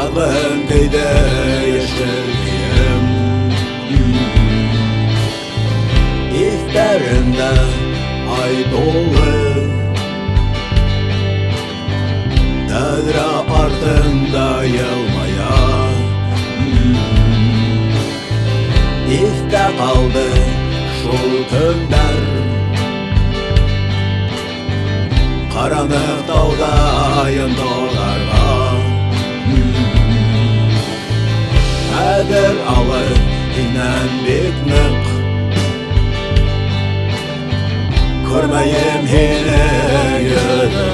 Yalın kıydı yeşilliğim İhterinde ay dolu Tedra ardında yılmaya İfte kaldı şul günler Karanlık dağdayın dolarga Kadir alır inen bitmek Görmeyim hine yüzünde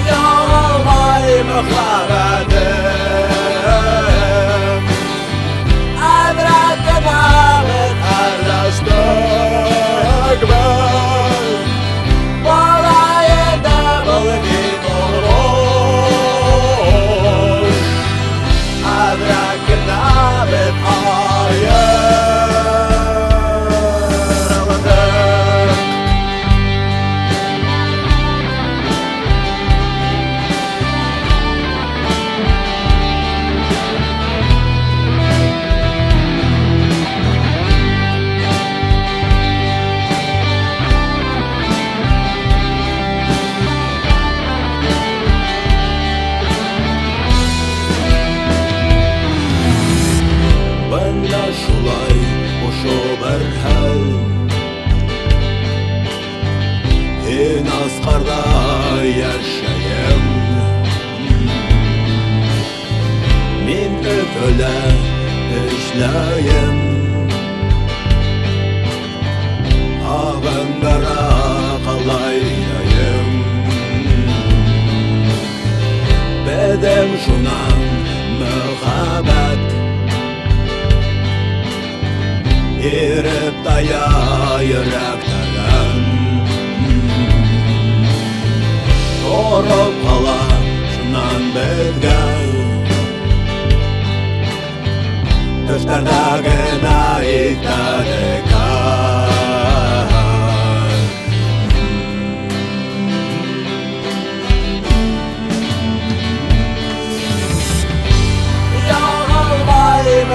Yağmayım haradım Adratın ağır arlaştık ben Balayında balık olur Adratın ağır ayırıldık Bana şulay boşu bir hal En askarda yaşayım Min öföle işleyim Ağındara kalaylayım Bedem şunan muhabbet Erip daya yürekten Doğrup kala şundan bezgen Düşlerdagına itadekan Yağılmayım